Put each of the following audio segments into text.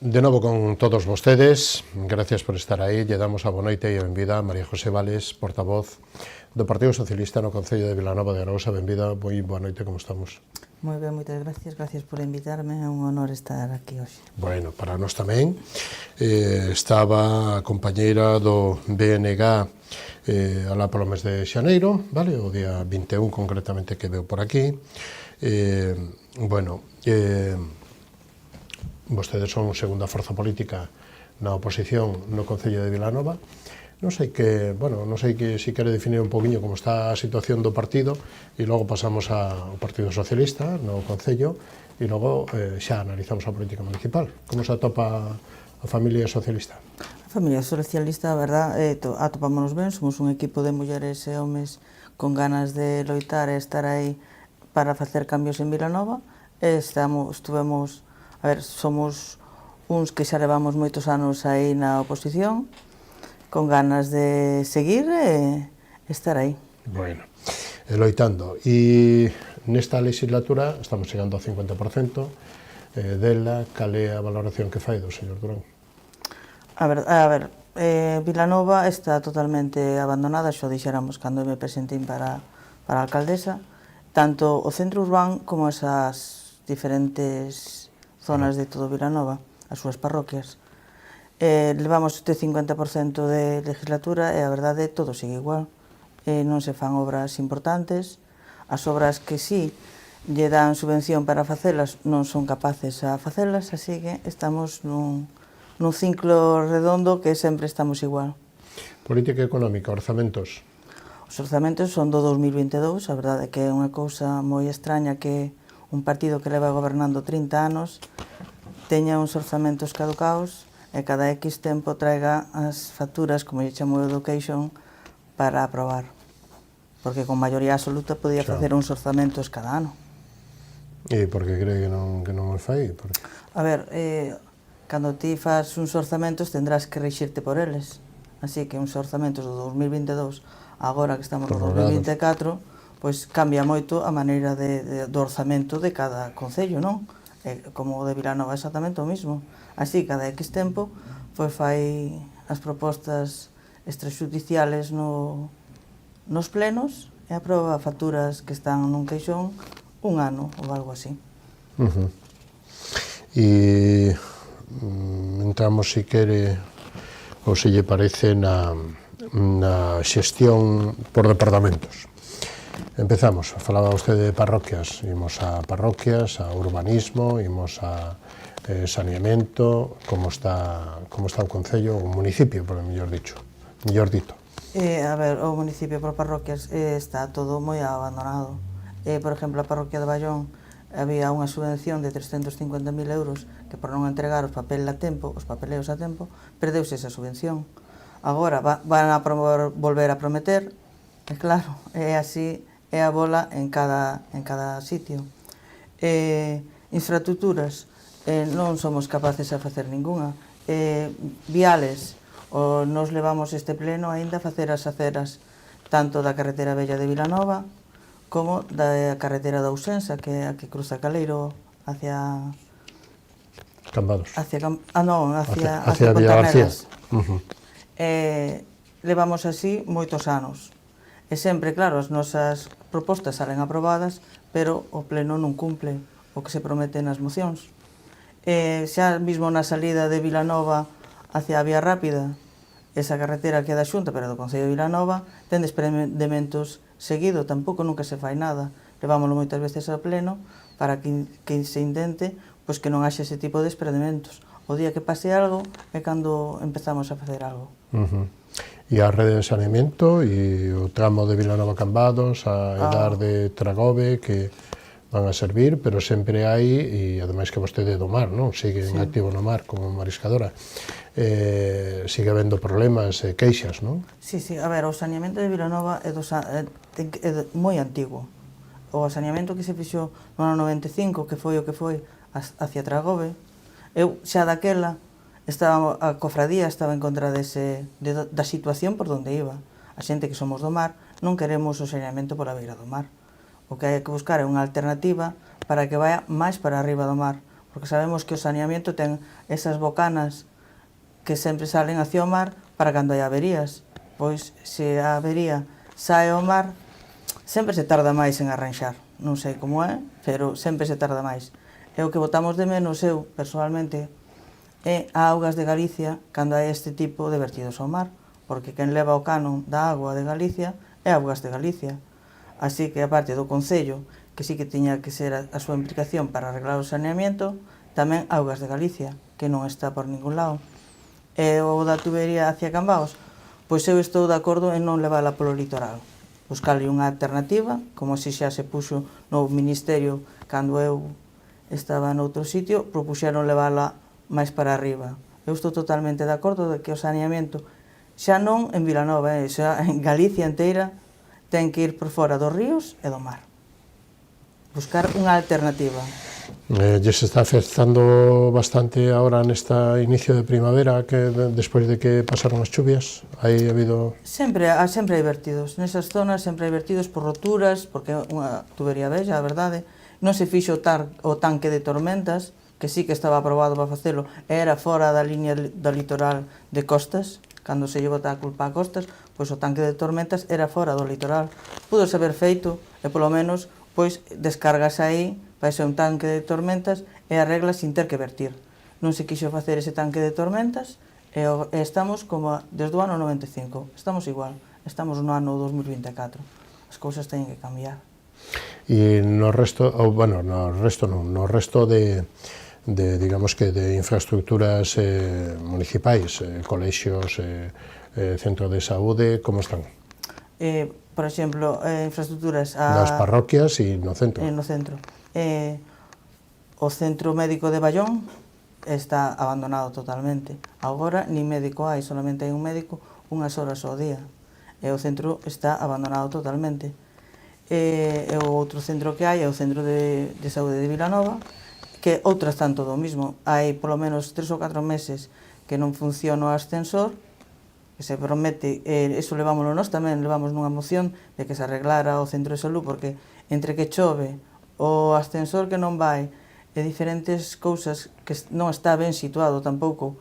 de novo con todos vostedes, gracias por estar aí. Lle damos a boa noite e a benvida a María José Vales, portavoz do Partido Socialista no Concello de Vilanova de Arousa. Benvida, moi boa noite, como estamos? Moi ben, moitas gracias por invitarme, é un honor estar aquí hoxe. Bueno, para nós tamén. Estaba a compañeira do BNG alá polo mes de xaneiro, vale? O día 21 concretamente que veu por aquí. Vostedes son segunda forza política na oposición no Concello de Vilanova. Non sei que si quere definir un poquinho como está a situación do partido e logo pasamos ao Partido Socialista no Concello e logo xa analizamos a política municipal. Como se atopa a familia socialista? A familia socialista, a verdade, atopámonos ben, somos un equipo de mulleres e homes con ganas de loitar e estar aí para facer cambios en Vilanova. Somos uns que xa levamos moitos anos aí na oposición, con ganas de seguir e estar aí. Bueno, loitando. E nesta legislatura estamos chegando ao 50% dela. Cal é a valoración que fai do señor Durán? Vilanova está totalmente abandonada, xo dixéramos cando me presentei para a alcaldesa, tanto o centro urbano como esas diferentes zonas de todo Vilanova, as súas parroquias. Levamos este 50% de legislatura e a verdade todo sigue igual. Non se fan obras importantes, as obras que sí lle dan subvención para facelas non son capaces a facelas, así que estamos nun ciclo redondo que sempre estamos igual. Política económica, orzamentos? Os orzamentos son do 2022, a verdade é que é unha cousa moi extraña que un partido que leva gobernando 30 anos teña uns orzamentos caducados e cada X tempo traiga as facturas, como lle chamo o Education, para aprobar. Porque con maioría absoluta podía facer uns orzamentos cada ano. E por que cree que non o fai? A ver, cando ti faz uns orzamentos tendrás que reixirte por eles. Así que uns orzamentos do 2022, agora que estamos no 2024, pois cambia moito a maneira do orzamento de cada concello, non? Como o de Vilanova exactamente o mismo. Así, cada X tempo, pois fai as propostas extrajudiciales nos plenos e aproba facturas que están nun queixón un ano ou algo así. E entramos, se quere, ou se lle parece, na xestión por departamentos. Empezamos, falaba vostede de parroquias, imos a parroquias, a urbanismo, imos a saneamento, como está o Concello, o municipio, por mellor dito. O municipio por parroquias está todo moi abandonado. Por exemplo, a parroquia de Ballón había unha subvención de 350.000 euros que por non entregar os papeleos a tempo, perdeuse esa subvención. Agora van a volver a prometer, e claro, é así, é a bola en cada sitio. Infraestructuras, non somos capaces a facer ninguna. Viales, nos levamos este pleno aínda a facer as aceras tanto da carretera vella de Vilanova como da carretera da Ousensa, que é a que cruza Caleiro hacia Cambados. Hacia Pontaneras. Levamos así moitos anos. E sempre, claro, as nosas propostas salen aprobadas, pero o pleno non cumple o que se promete nas mocións. Xa mesmo na salida de Vilanova hacia a Vía Rápida, esa carretera que é da Xunta, pero do Concello de Vilanova, ten desprendementos seguido, tampouco nunca se fai nada. Levámoslo moitas veces ao pleno para que se intente pois que non haxe ese tipo de desprendementos. O día que pase algo é cando empezamos a facer algo. E a rede de saneamento e o tramo de Vilanova Cambados, a Edar de Tragove, que van a servir, pero sempre hai, e ademais que vostede do mar, non? Sigue en activo no mar como mariscadora, sigue habendo problemas e queixas, non? Sí, a ver, o saneamento de Vilanova é moi antigo. O saneamento que se fixo no ano 95, que foi o que foi hacia Tragove, eu xa daquela a cofradía estaba en contra da situación por donde iba. A xente que somos do mar non queremos o saneamento pola beira do mar. O que hai que buscar é unha alternativa para que vaya máis para arriba do mar, porque sabemos que o saneamiento ten esas bocanas que sempre salen hacia o mar para cando hai averías. Pois, se a avería sae ao mar, sempre se tarda máis en arranxar. Non sei como é, pero sempre se tarda máis. E o que botamos de menos, eu, personalmente, é a Augas de Galicia cando hai este tipo de vertidos ao mar, porque quen leva o canon da agua de Galicia é Augas de Galicia. Así que, aparte do Concello, que sí que tiña que ser a súa implicación para arreglar o saneamiento, tamén Augas de Galicia, que non está por ningún lado. E o da tubería hacia Cambaos, pois eu estou de acordo en non levála polo litoral. Buscarle unha alternativa, como así xa se puxo no Ministerio cando eu estaba noutro sitio, propuxeron levála máis para arriba. Eu estou totalmente de acordo de que o saneamiento, xa non en Vilanova, xa en Galicia inteira, ten que ir por fora dos ríos e do mar. Buscar unha alternativa. Se está afectando bastante ahora nesta inicio de primavera, que despois de que pasaron as chuvias, hai habido... Sempre hai vertidos. Nesas zonas sempre hai vertidos por roturas, porque é unha tubería bella, a verdade. Non se fixo o tanque de tormentas, que sí que estaba aprobado para facelo, era fora da liña do litoral de Costas, cando se lle bota a culpa a Costas, pois o tanque de tormentas era fora do litoral. Pudo ser feito, e polo menos, pois descargas aí, vai ser un tanque de tormentas, e arreglas sin ter que vertir. Non se quixo facer ese tanque de tormentas, e estamos como desde o ano 95, estamos igual, estamos no ano 2024. As cousas teñen que cambiar. E no resto, no resto de digamos que de infraestructuras municipais, colexios, centro de saúde, como están? Por exemplo, infraestructuras... Das parroquias e no centro. No centro. O centro médico de Ballón está abandonado totalmente. Agora, ni médico hai, solamente hai un médico unhas horas ao día. E o centro está abandonado totalmente. E o outro centro que hai é o centro de saúde de Vilanova, que outras tanto do mismo. Hai polo menos 3 ou 4 meses que non funciona o ascensor, que se promete, eso levámoslo nós tamén, levamos nunha moción de que se arreglara o centro de salud, porque entre que chove, o ascensor que non vai, e diferentes cousas que non está ben situado tampouco,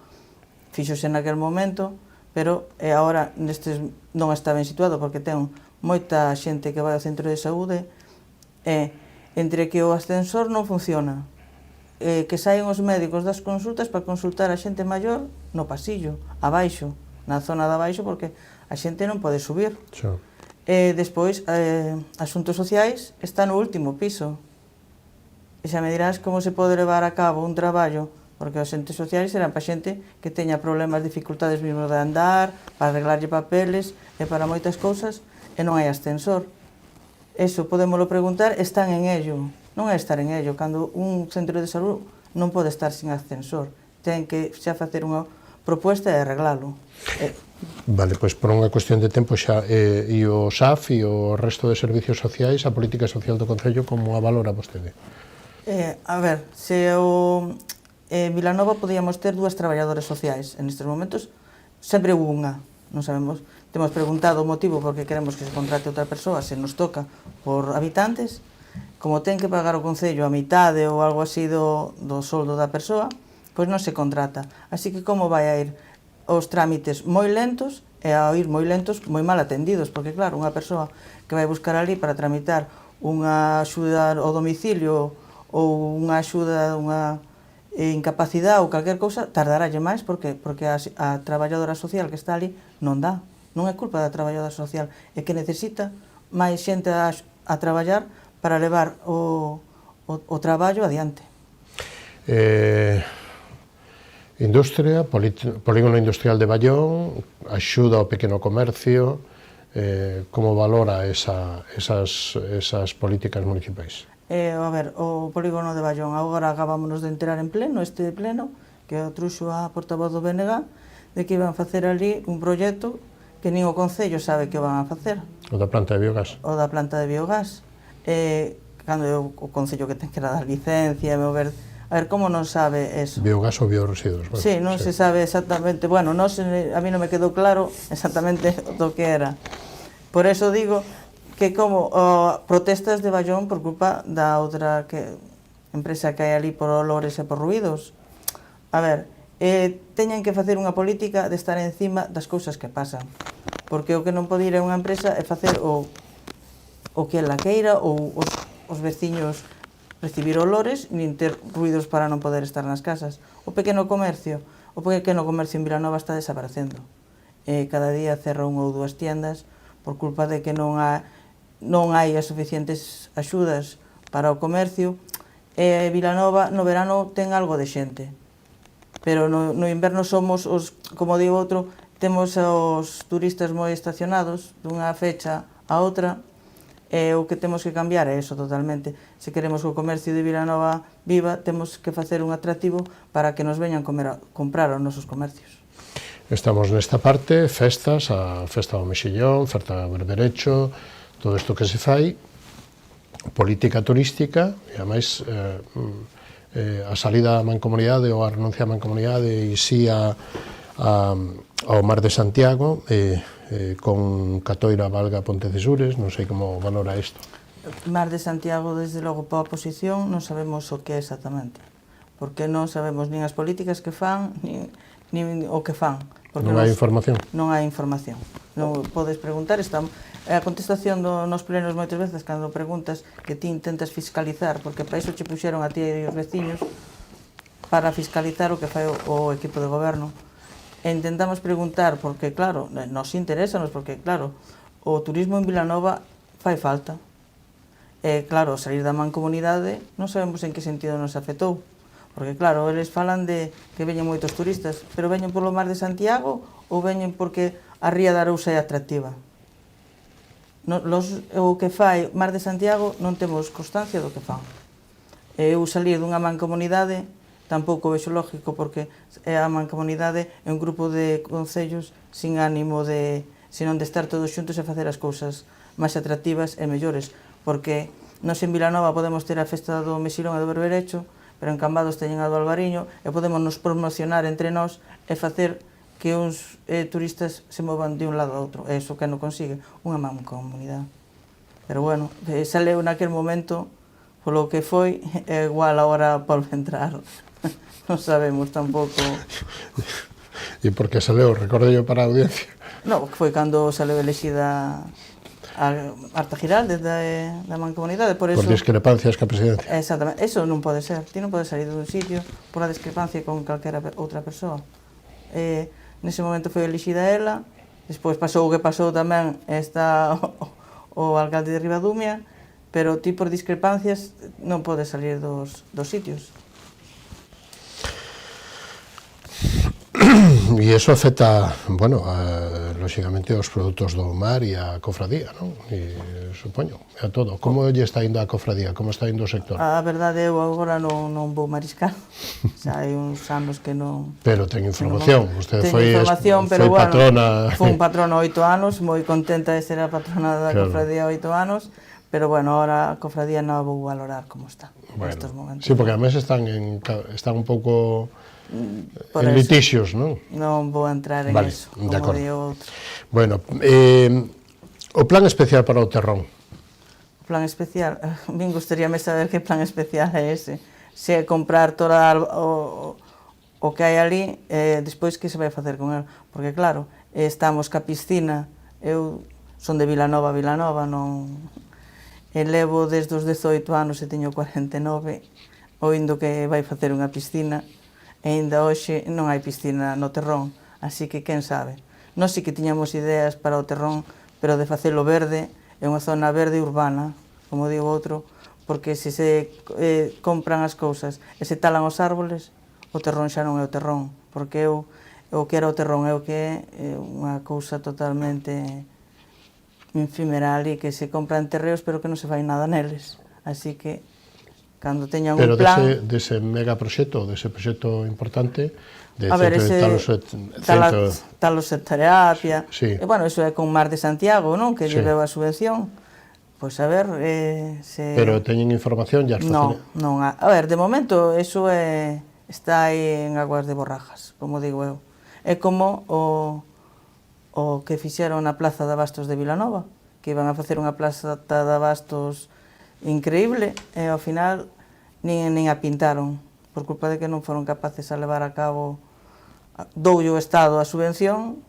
fíxose naquel momento, pero agora nestes non está ben situado, porque ten moita xente que vai ao centro de saúde, e entre que o ascensor non funciona, que saen os médicos das consultas para consultar a xente maior no pasillo, abaixo, na zona de abaixo, porque a xente non pode subir. Sure. Despois, asuntos sociais está no último piso. E xa me dirás como se pode levar a cabo un traballo, porque os entes sociais serán para xente que teña problemas, dificultades mesmo de andar, para arreglarlle papeles e para moitas cousas, e non hai ascensor. Eso podémoslo preguntar, están en ello. Non é estar en ello, cando un centro de salud non pode estar sin ascensor. Ten que xa facer unha proposta e arreglalo. Vale, pois por unha cuestión de tempo xa, e o SAF e o resto de servicios sociais, a política social do Concello, como a valora vostede? A ver, se o Vilanova podíamos ter 2 traballadoras sociais. En estes momentos sempre hubo unha, non sabemos. Temos preguntado o motivo porque queremos que se contrate outra persoa, se nos toca por habitantes. Como ten que pagar o Concello a mitade ou algo así do soldo da persoa, pois non se contrata. Así que como vai a ir os trámites moi lentos e a ir moi lentos, moi mal atendidos, porque claro, unha persoa que vai buscar ali para tramitar unha axuda ao domicilio ou unha axuda, unha incapacidade ou calquer cousa, tardarálle máis, porque a traballadora social que está ali non dá. Non é culpa da traballadora social, é que necesita máis xente a traballar para levar o traballo adiante. Industria, polígono industrial de Ballón, axuda ao pequeno comercio, como valora esas políticas municipais? A ver, o polígono de Ballón, agora acabámonos de enterar en pleno, este pleno, que o truxo a portavoz do BNG, de que iban facer ali un proxecto que nin o Concello sabe que van a facer. O da planta de biogás? O da planta de biogás. Cando é o Concello que ten que dar licencia, mover... A ver, como non sabe eso? Biogás ou bioresiduos? Bueno, sí, non se sabe exactamente, bueno, a mí non me quedou claro exactamente do que era. Por eso digo que como protestas de Ballón por culpa da outra que empresa que hai ali por olores e por ruídos. A ver, teñen que facer unha política de estar encima das cousas que pasan, porque o que non pode ir a unha empresa é facer o que ela queira, ou os veciños recibir olores, nin ter ruídos para non poder estar nas casas. O pequeno comercio en Vilanova está desaparecendo. Cada día cerra unha ou dúas tiendas por culpa de que non hai as suficientes axudas para o comercio. Vilanova no verano ten algo de xente, pero no inverno somos como digo outro, temos os turistas moi estacionados dunha fecha a outra. O que temos que cambiar é eso totalmente. Se queremos que o comercio de Vilanova viva, temos que facer un atractivo para que nos veñan comprar aos nosos comercios. Estamos nesta parte, festas, a festa do Mexillón, festa do Berberecho, todo isto que se fai, política turística, e ademais a salida á mancomunidade ou a renuncia á mancomunidade e si ao Mar de Santiago, con Catoira, Valga, Pontecesures, non sei como valora isto. Mar de Santiago, desde logo, para a oposición, non sabemos o que é exactamente, porque non sabemos nin as políticas que fan, nin o que fan. Non hai información? Non hai información. Non podes preguntar, a contestación nos plenos moitas veces, cando preguntas, que ti intentas fiscalizar, porque para iso che puxeron a ti e os veciños, para fiscalizar o que fai o equipo de goberno. E intentamos preguntar, porque claro, nos interesanos, porque claro, o turismo en Vilanova fai falta. E claro, salir da mancomunidade non sabemos en que sentido nos afectou, porque claro, eles falan de que veñen moitos turistas, pero veñen polo Mar de Santiago ou veñen porque a ría da Arousa é atractiva? O que fai Mar de Santiago non temos constancia do que fan. Eu salir dunha mancomunidade tampouco vexo lógico, porque a mancomunidade é un grupo de concellos sin ánimo senón de estar todos xuntos e facer as cousas máis atractivas e mellores, porque nós en Vilanova podemos ter a festa do Mexilón e do Berberecho, pero en Cambados teñen a do Albariño, e podemos nos promocionar entre nós e facer que uns turistas se movan de un lado a outro. É iso que non consigue unha mancomunidade. Pero bueno, saleu naquel momento, polo que foi, é igual agora volve a entrar. Non sabemos tampouco. E por que saleu? Recordo yo para a audiencia. Non, foi cando saleu elexida a Marta Giraldes da mancomunidade, por discrepancias ca presidencia. Exactamente, eso non pode ser. Ti non podes salir dun sitio por a discrepancia con calquera outra persoa. Nese momento foi elexida ela, despois pasou o que pasou tamén, está o alcalde de Ribadumia, pero ti por discrepancias non podes salir dos sitios. E iso afecta, bueno, lóxicamente os produtos do mar e a cofradía, non? E supoño, a todo. Como lle está indo a cofradía? Como está indo o sector? A verdade, eu agora non vou mariscar. Xa hai uns anos que non... Pero ten información. Usted foi patrona... Fui un patrono 8 anos, moi contenta de ser a patrona da cofradía 8 anos, pero bueno, ahora a cofradía non vou valorar como está nestes momentos. Sí, porque además están un pouco... en litixios, non? Non vou entrar en eso, como digo outro. Bueno, o plan especial para o Terrón? O plan especial? Ben gustaríame saber que plan especial é ese. Se é comprar todo o que hai ali, despois que se vai facer con el? Porque claro, estamos ca piscina, eu son de Vilanova, non... levo desde os 18 anos e teño 49, oindo que vai facer unha piscina, e ainda hoxe non hai piscina no Terrón, así que quen sabe. Nós sí que tiñamos ideas para o Terrón, pero de facelo verde, é unha zona verde urbana, como digo outro, porque se compran as cousas e se talan os árboles, o Terrón xa non é o Terrón, porque o que era o Terrón é o que é unha cousa totalmente infimeral e que se compran terreos pero que non se fai nada neles, así que cando teñan un plan... Pero dese megaproxecto, dese proxecto importante, de talosetterapia, e bueno, iso é con Mar de Santiago, non? Que lle veu a subvención. Pois a ver se... Pero teñen información? Non, a ver, de momento, iso está aí en aguas de borrajas, como digo eu. É como o que fixeron na Plaza de Abastos de Vilanova, que iban a facer unha plaza de abastos increíble, e ao final nin a pintaron, por culpa de que non foron capaces a levar a cabo, doulle o Estado a subvención,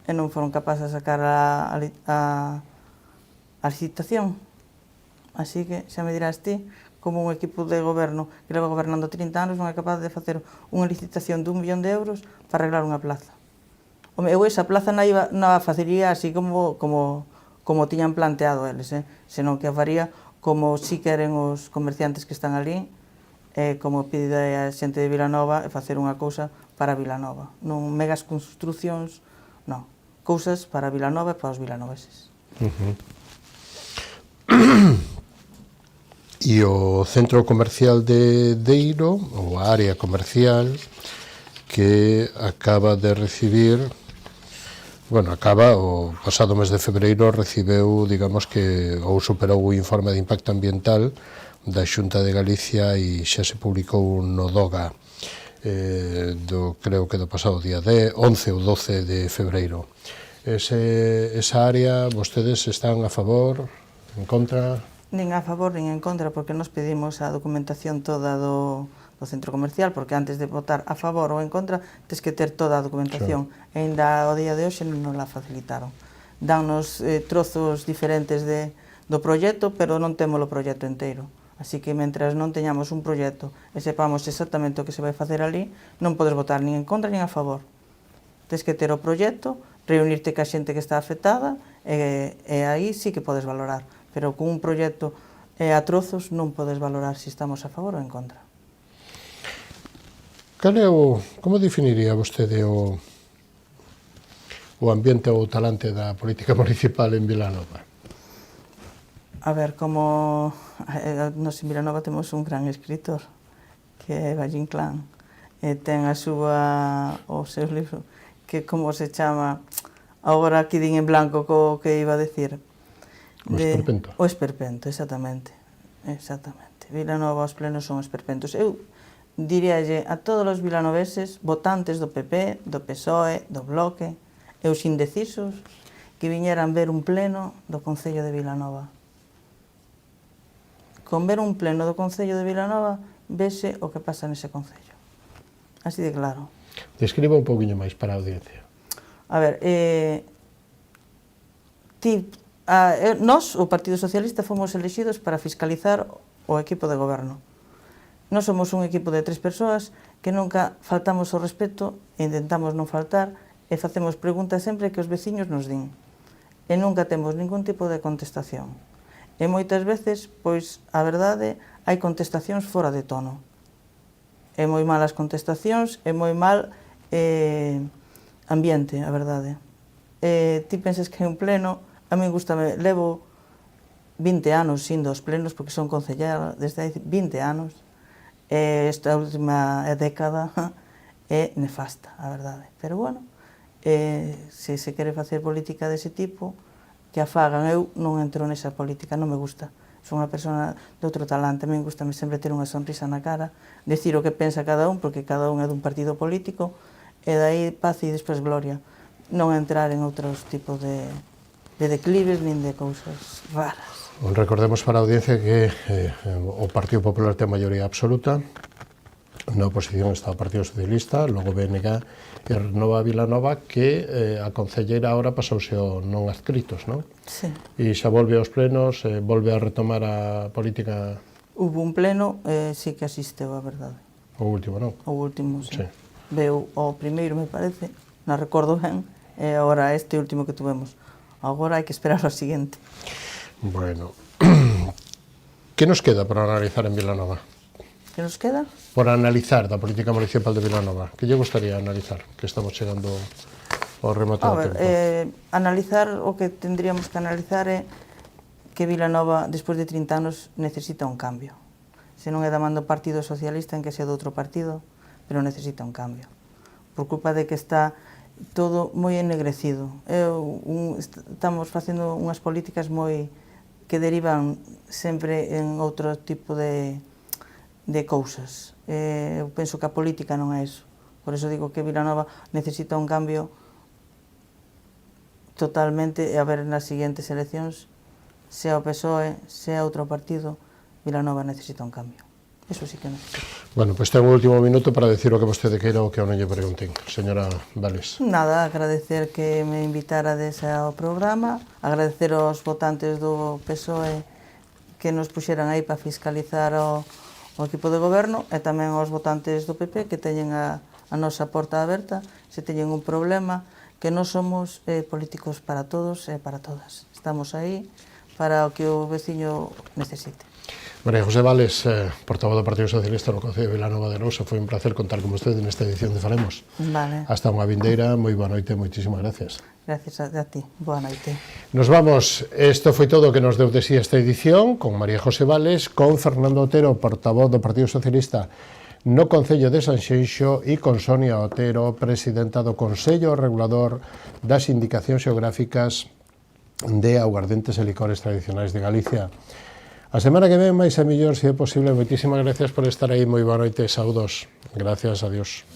e non foron capaces a sacar a licitación. Así que xa me dirás ti, como un equipo de goberno que leva gobernando 30 anos non é capaz de facer unha licitación de 1 millón de euros para arreglar unha plaza. Eu esa plaza non a facería así como tiñan planteado eles, senón que a faría como si queren os comerciantes que están ali, como pide a xente de Vilanova, facer unha cousa para Vilanova. Non megas construcións, non. Cousas para Vilanova e para os vilanoveses. E o centro comercial de Deiro, ou a área comercial, que acaba de recibir, o pasado mes de febreiro recibeu, digamos que, ou superou o informe de impacto ambiental da Xunta de Galicia e xa se publicou no DOGA, creo que do pasado día 11 ou 12 de febreiro. Esa área, vostedes están a favor, en contra? Nin a favor nin en contra, porque nos pedimos a documentación toda do centro comercial, porque antes de votar a favor ou en contra, tens que ter toda a documentación. E ainda ao día de hoxe non la facilitaron. Dannos trozos diferentes do proxecto, pero non temos o proxecto inteiro. Así que, mentras non teñamos un proxecto e sepamos exactamente o que se vai facer ali, non podes votar nin en contra nin a favor. Tens que ter o proxecto, reunirte ca xente que está afectada, e aí sí que podes valorar. Pero con un proxecto a trozos non podes valorar se estamos a favor ou en contra. Como definiría vostede o ambiente ou o talante da política municipal en Vilanova? A ver, como nos en Vilanova temos un gran escritor, que é Valle Inclán, e ten o seu libro, que como se chama, agora aquí din en blanco co que iba a decir. O esperpento. O esperpento, exactamente. Vilanova, os plenos son esperpentos. Eu diríalle a todos os vilanoveses, votantes do PP, do PSOE, do Bloque, e os indecisos, que viñeran ver un pleno do Concello de Vilanova. Con ver un pleno do Concello de Vilanova, vese o que pasa nese Concello. Así de claro. Describa un pouquinho máis para a audiencia. A ver, nós, o Partido Socialista, fomos elexidos para fiscalizar o equipo de goberno. Nós somos un equipo de 3 persoas que nunca faltamos ao respeto e intentamos non faltar e facemos preguntas sempre que os veciños nos din. E nunca temos ningún tipo de contestación. E moitas veces, pois, a verdade, hai contestacións fora de tono. É moi malas contestacións, é moi mal ambiente, a verdade. Ti pensas que é un pleno, a mí gustame, levo 20 anos indo aos plenos, porque son concellera desde hai 20 anos, esta última década é nefasta, a verdade. Pero, bueno, se se quere facer política dese tipo, que a fagan. Eu non entro nesa política, non me gusta. Son unha persona de outro talante, a mí gustame sempre ter unha sonrisa na cara, decir o que pensa cada un, porque cada un é dun partido político, e dai paz e despois gloria. Non entrar en outros tipos de declives nin de cousas raras. Recordemos para a audiencia que o Partido Popular ten maioría absoluta, na oposición está o Partido Socialista, logo BNG e Renova Vilanova, que a concelleira agora pasouse ao non adscritos, non? Sí. E xa volve aos plenos, volve a retomar a política... Hubo un pleno, sí que asisteu, a verdade. O último, non? O último, sí. Sí. Veu o primeiro, me parece, non recordo ben, e agora este último que tuvemos. Agora hai que esperar ao seguinte. Bueno, que nos queda por analizar en Vilanova? Que nos queda? Por analizar da política municipal de Vilanova. Que lle gustaría analizar? Que estamos chegando ao remate do tempo. Analizar o que tendríamos que analizar é que Vilanova, despois de 30 anos, necesita un cambio. Se non é da man do Partido Socialista, en que sea de outro partido, pero necesita un cambio. Por culpa de que está todo moi ennegrecido. Estamos facendo unhas políticas moi que derivan sempre en outro tipo de cousas. Eu penso que a política non é iso. Por iso digo que Vilanova necesita un cambio totalmente, e a ver nas seguintes eleccións, sea o PSOE, sea outro partido, Vilanova necesita un cambio. Eso sí que necesito. Bueno, pois ten un último minuto para decir o que vostede queira ou que eu non lle pregunten. Señora Vales. Nada, agradecer que me invitarades ao programa, agradecer aos votantes do PSOE que nos puxeran aí para fiscalizar o equipo de goberno e tamén aos votantes do PP que teñen a nosa porta aberta se teñen un problema, que non somos políticos para todos e para todas. Estamos aí para o que o veciño necesite. María José Vales, portavoz do Partido Socialista no Concello de Vilanova de Arousa, foi un placer contar con vostede nesta edición de Falemos. Vale. Hasta unha vindeira, moi boa noite, moitísimas gracias. Gracias a ti, boa noite. Nos vamos, isto foi todo o que nos deu de sí esta edición, con María José Vales, con Fernando Otero, portavoz do Partido Socialista no Concello de Sanxenxo, e con Sonia Otero, presidenta do Consello Regulador das Indicacións Xeográficas de Aguardentes e Licores Tradicionais de Galicia. A semana que ven, máis e mellor, se é posible. Moitísimas gracias por estar aí, moi boa noite, saudos. Gracias, adiós.